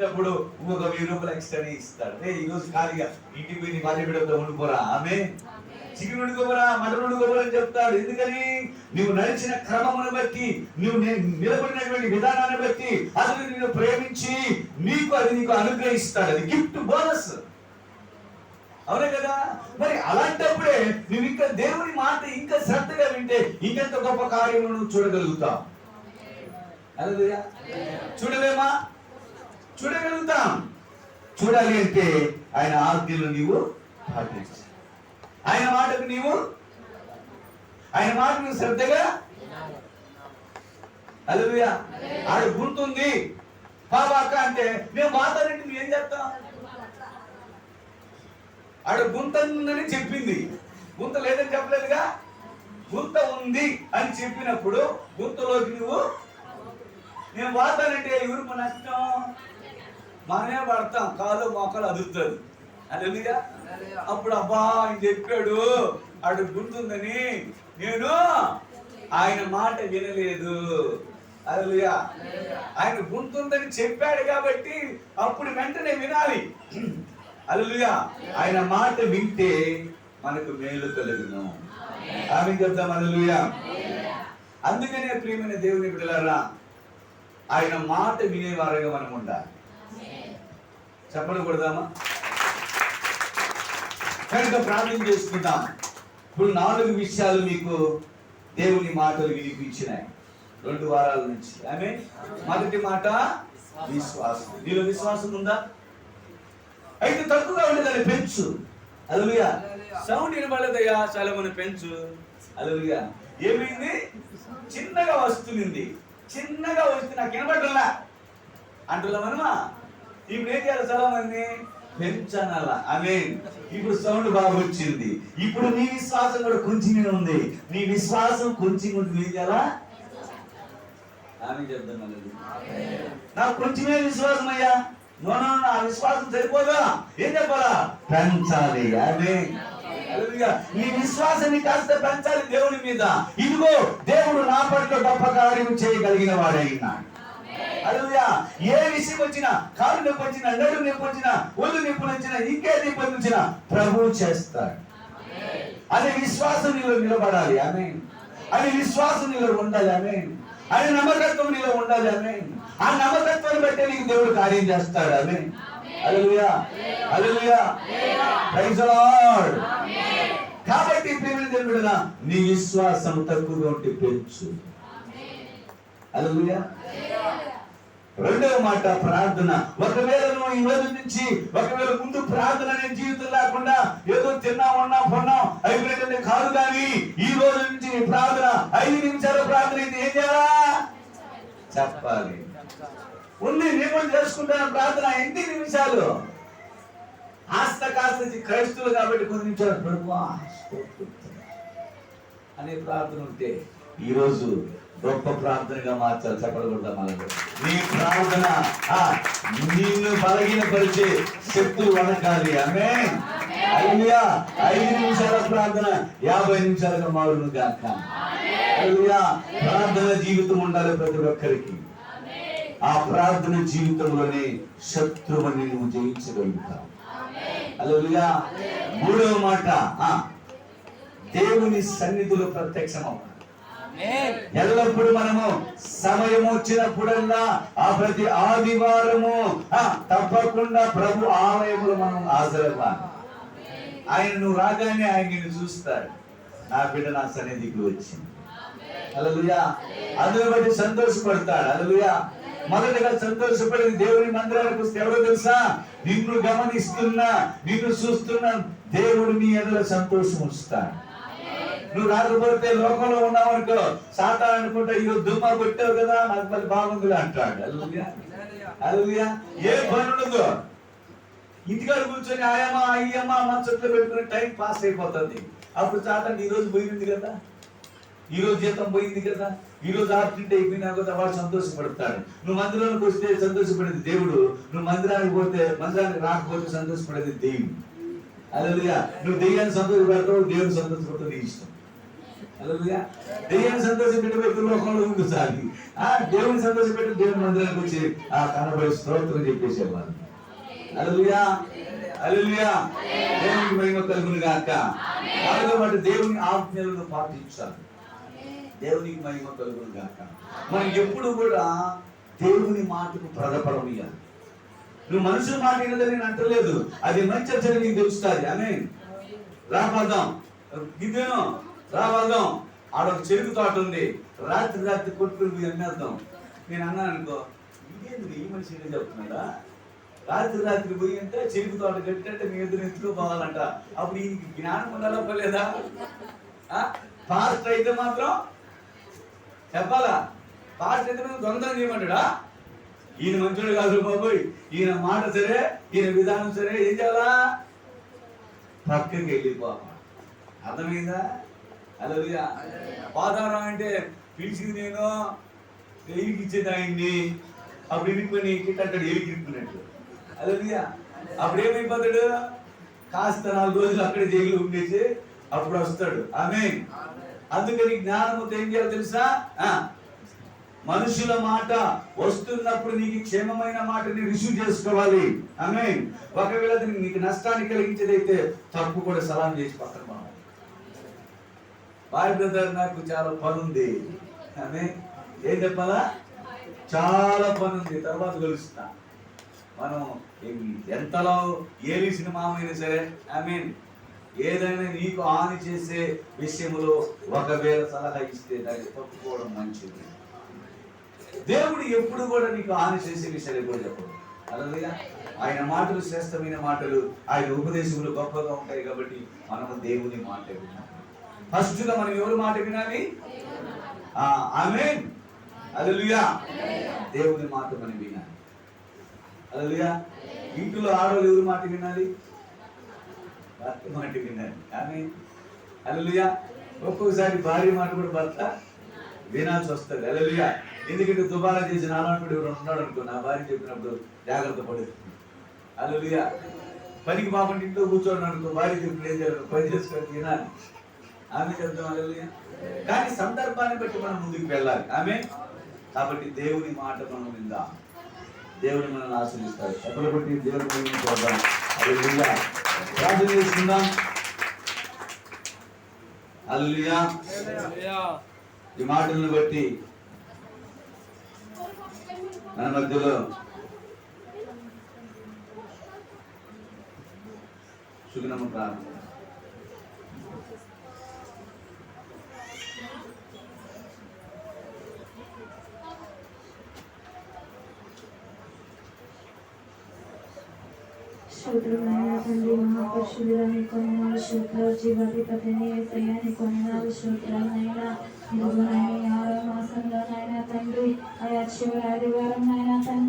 వచ్చేటప్పుడు ఇంకొక 1000 రూపాయలు ఎక్స్ట్రా ఇస్తాడు. ఈరోజు ఖాళీగా ఇంటికి పోయి నీ భార్య బిడ్డతో ఉండిపోరా, ఆమె చికెన్ వండుకోబరా, మటన్ వండుకోబరా అని చెప్తాడు. ఎందుకని? నువ్వు నడిచిన క్రమమును బట్టి, నువ్వు నిలబడినటువంటి విధానాన్ని బట్టి అతను నిన్ను ప్రేమించి నీకు అనుగ్రహిస్తాడు. అది గిఫ్ట్, బోనస్. అవునే కదా? మరి అలాంటప్పుడే నువ్వు ఇంకా దేవుని మాట ఇంకా శ్రద్ధగా వింటే ఇంకెంత గొప్ప కార్యములను నువ్వు చూడగలుగుతావు. హల్లెలూయా. చూడలేమా? చూడగలుగుతాం. చూడాలి అంటే ఆయన ఆజ్ఞలు నీవు పాటించాలి. ఆయన మాటకు నీవు శ్రద్ధగా. హల్లెలూయా. ఆడ గుర్తుంది బాబాక అంటే మేము మాట్లాడండి, నువ్వు ఏం చేస్తాం? ఆడ గుంత ఉందని చెప్పింది, గుంత లేదని చెప్పలేదుగా. గుంత ఉంది అని చెప్పినప్పుడు గుంతలోకి నువ్వు నేను వాతానంటే ఎవరికి నష్టం? మనమే పడతాం, కాలు మొక్కలు అదురుతుంది. హల్లెలూయా. అప్పుడు అబ్బా ఆయన చెప్పాడు ఆడు గుంతుందని, నేను ఆయన మాట వినలేదు. హల్లెలూయా. ఆయన గుంతుందని చెప్పాడు కాబట్టి అప్పుడు వెంటనే వినాలి. హల్లెలూయా. ఆయన మాట వింటే మనకు మేలు కలుగును. ఆమె చెప్తాం. హల్లెలూయా. అందుకనే ప్రియమైన దేవుని బిడ్డలారా, ఆయన మాట వినేవారుగా మనం ఉండాలి. చెప్పడం కొడదామా? కనుక ప్రార్థన చేసుకుంటాం. ఇప్పుడు 4 విషయాలు మీకు దేవుని మాటలు వినిపించినాయి 2 వారాల నుంచి. ఆమె మొదటి మాట విశ్వాసం. నీలో విశ్వాసం ఉందా? అయితే తక్కువగా ఉండేదాన్ని పెంచు. హల్లెలూయా. సౌండ్ వినబడదయ్యా, చాలా మంది పెంచు. హల్లెలూయా. ఏమైంది? చిన్నగా వస్తుంది, చిన్నగా వస్తే నాకు వినబడలా అంటున్నా మనమా. ఇప్పుడు ఏం చేయాలి? చాలా మంది పెంచానలా. ఆమేన్. ఇప్పుడు సౌండ్ బాగా వచ్చింది. ఇప్పుడు నీ విశ్వాసం కూడా కొంచెం ఉంది. నీ విశ్వాసం కొంచెం ఉంది. ఏం చేయాలా? ఆమె చెప్తాను. నాకు కొంచెమే విశ్వాసం అయ్యా. నా విశ్వాసం సరిపోదా? ఏం చెప్పాలా? పెంచాలి. ఆమేన్. హల్లెలూయా. నీ విశ్వాసాన్ని కాస్త పెంచాలి దేవుని మీద. ఇదిగో దేవుడు నా పట్ల గొప్ప కార్యం చేయగలిగిన వాడైనాడు. హల్లెలూయా. ఏ విషయం వచ్చినా, కాలు నొప్పి వచ్చినా, నడుము నొప్పి వచ్చినా, ఒళ్ళు నొప్పి వచ్చినా, ఇంకే నొప్పి వచ్చినా ప్రభువు చేస్తాడు. అదే విశ్వాసం నీలో నిలబడాలి. ఆమేన్. అది విశ్వాసం నీలో ఉండాలి. ఆమేన్. అది నమ్మకత్వం నీలో ఉండాలి. ఆమేన్. ఆ నమ్మకత్వాన్ని బట్టి నీకు దేవుడు కార్యం చేస్తాడు. Amen. Hallelujah. Hallelujah. Praise the lord. కాబట్టి ప్రియమైన దేవుడా, నీ విశ్వాసం తక్కువగా ఉంటే పెంచు. హల్లెలూయా. రెండవ మాట ప్రార్థన. ఒకవేళ నువ్వు ఈ రోజు నుంచి, ఒకవేళ ముందు ప్రార్థన అనే జీవితం లేకుండా ఏదో తిన్నా ఉన్నా పొన్నాం అయిపోయిందంటే కాదు, కానీ ఈ రోజు నుంచి నీ ప్రార్థన 5 నిమిషాల ప్రార్థన అయితే ఏం చేయాలా? చెప్పాలి. ఉంది, నేను కూడా చేసుకుంటాను ప్రార్థన 8 నిమిషాలు. కాస్త క్రైస్తువులు కాబట్టి కొన్ని నిమిషాలు ప్రభువా అనే ప్రార్థన ఉంటే ఈరోజు గొప్ప ప్రార్థనగా మార్చాలి. చెప్పకూడదా? మనకు నీ ప్రార్థన నిన్ను బలహీనపరిచే శక్తులు వణకాలి. ఆమేన్. హల్లెలూయా. 5 నిమిషాల ప్రార్థన 50 నిమిషాలుగా మారును గాక. హల్లెలూయా. ప్రార్థన జీవితం ఉండాలి ప్రతి ఒక్కరికి. ఆ ప్రార్థన జీవితంలోనే శత్రువుని నువ్వు జయించగలుగుతావు. హల్లెలూయా. మూడవ మాట, దేవుని సన్నిధిలో ప్రత్యక్షమవు. ఎల్లప్పుడు మనము సమయం వచ్చినప్పుడల్లా ఆ ప్రతి ఆదివారము తప్పకుండా ప్రభు ఆలయములో మనం హాజరవ్వాలి. ఆయన నువ్వు రాగానే ఆయన నిన్ను చూస్తాడు. నా బిడ్డ నా సన్నిధికి వచ్చింది. హల్లెలూయా. అందుని బట్టి సంతోషపడతాడు. హల్లెలూయా. మొదటగా సంతోషపడేది దేవుని మందిరానికి వస్తే ఎవరో తెలుసా? నిన్ను గమనిస్తున్నా, నిన్ను చూస్తున్నా దేవుడు నీ ఎదురు సంతోషం ఉంచుతాడు. నువ్వు రాకపోతే లోకంలో ఉన్నావు అనుకో, సాతాను అనుకుంటా ఈరోజు దుమ్మ కొట్టావు కదా, నాకు మళ్ళీ బాగుంది అంటాడు. హల్లెలూయా. ఏ పని ఉండదు. ఇంటికాడ కూర్చొని ఆయమ్మ అయ్యమ్మ మనసులో పెట్టుకుని టైం పాస్ అయిపోతుంది. అప్పుడు సాతాను ఈ రోజు పోయింది కదా, ఈ రోజు జీతం పోయింది కదా, ఈ రోజు ఆబ్సెంట్ అయిపోయినా కదా, వాడు సంతోషపడతాడు. నువ్వు మందిరానికి వస్తే సంతోషపడేది దేవుడు, నువ్వు మందిరానికి రాకపోతే సంతోషపడేది దేవుడు. హల్లెలూయా. నువ్వు దెయ్యాన్ని సంతోషపెడతావు, దేవుని సంతోషపడతావు, నీ ఇష్టం. హల్లెలూయా. దెయ్యాన్ని సంతోషపెట్టే వ్యక్తులు లోకంలో ముందు సాగి దేవుని సంతోషపెట్టి దేవుని మందిరానికి వచ్చి కనబడి స్తోత్రం చెప్పేసేవాళ్ళు. హల్లెలూయా, హల్లెలూయా. దేవునికి మహిమ కలుగును గాక. కాబట్టి దేవుని ఆజ్ఞలను పాటించాలి. దేవునికి మహిమ కలుగును గాక. మనం ఎప్పుడు కూడా దేవుని మాటకు ప్రజపడమియాలి. నువ్వు మనుషుల మాట వినదని నేను అంటలేదు, అది మంచి చెడు నీకు తెలుస్తుంది. ఆమేన్. రాబద్దాం గిద్దెను రాబద్దాం. ఆడొక చెరుకు తోట ఉంది, రాత్రి కొట్టుకుని పోయి అమ్మేద్దాం. నేను అన్నాను అనుకో, ఇదేంటి ఈ మనిషి ఏదో చెప్తున్నాడా, రాత్రి పోయి అంటే చెరుకు తోట కట్టింటే మీ ఎదురు ఎత్తుకోపోవాలంట. అప్పుడు ఈ జ్ఞానం ఉండాలా పోలేదా? పాస్ట్ అయితే మాత్రం చెప్పాలా, పాస్ట్ అయితే దొంగతనం చేయమంటాడా? ఈయన మంచోడు కాదు బాబోయ్, ఈయన మాట సరే, ఈయన విధానం సరే, ఏం చేయాలా? పక్కకి వెళ్ళిపోవాలి. అర్థమైందా? హల్లెలూయా. పాతాళం అంటే పిలిచింది నేను, ఎలికి ఇచ్చేది ఆయన్ని. అప్పుడు ఇరుక్కుని కిట్టంటాడు, ఎలికి ఇరుక్కున్నట్టు. హల్లెలూయా. అప్పుడు ఏమైపోతాడు? కాస్త 4 రోజులు అక్కడే జైలు ఉండేసి అప్పుడు వస్తాడు. ఆమేన్. అందుకని జ్ఞానముతో ఏం చేయాలి తెలుసా? మనుషుల మాట వస్తున్నప్పుడు నీకు క్షేమమైన మాటని రిసీవ్ చేసుకోవాలి. ఆమేన్. ఒకవేళ నీకు నష్టాన్ని కలిగించేదైతే తప్పు కూడా సలాం చేసి పక్కన పోవాలి. బాయ్ బ్రదర్, నాకు చాలా పని ఉంది. ఆమేన్. ఏం చెప్పాలా? చాలా పని ఉంది, తర్వాత కలుస్తా. మనం ఎంతలో ఏలిసిన మామైనా సరే, ఆమేన్, ఏదైనా నీకు హాని చేసే విషయంలో ఒకవేళ సలహా ఇస్తే దాన్ని తప్పుకోవడం మంచిది. దేవుడు ఎప్పుడు కూడా నీకు హాని చేసే విషయాలు కూడా చెప్పడు. హల్లెలూయా. ఆయన మాటలు శ్రేష్టమైన మాటలు, ఆయన ఉపదేశములు గొప్పగా ఉంటాయి. కాబట్టి మనము దేవుని మాట వినాలి. ఫస్ట్ గా మనం ఎవరి మాట వినాలి? ఆమేన్. హల్లెలూయా. దేవుని మాట మనం వినాలి. హల్లెలూయా. ఇంట్లో ఆడవాళ్ళు ఎవరి మాట వినాలి? భర్త మాట వినాలి. ఆమేన్. హల్లెలూయా. ఒక్కొక్కసారి భార్య మాట కూడా భర్త వినాల్సి వస్తుంది. హల్లెలూయా. ఎందుకంటే దుబారా చేసిన అలాంటి ఉన్నాడు అనుకో, నా భార్య చెప్పినప్పుడు జాగ్రత్త పడేది. హల్లెలూయా. పనికి బాగుంటే ఇంట్లో కూర్చోండి అనుకో, భార్య చెప్పిన ఏం చేయాలి? పని చేసుకొని వినాలి. ఆమె చెప్తాం. హల్లెలూయా. కానీ సందర్భాన్ని బట్టి మనం ముందుకు వెళ్ళాలి. ఆమె. కాబట్టి దేవుని మాట మనం విందాం. దేవుని మనల్ని ఆశీర్వదిస్తాడు. ఎక్కడ బట్టి దేవుని చూద్దాం. హల్లెలూయా. ప్రార్థన చేసుకుందాం. హల్లెలూయా. ఈ మాటలను బట్టి మన మధ్యలో సుగుణము ప్రార్థన. స్తోత్రమైన తండ్రి, మహాపరిశుద్ధుడా, నీకు వందనాలు, స్తోత్రాలు. జీవాధిపతిని యేసయ్యా, నీకు వందనాలు, స్తోత్రాలు. నైనా ఇదిగో నైనా 6వ మాసంలో నైనా తండ్రి, ఆయా చివరి ఆదివారం నైనా తండ్రి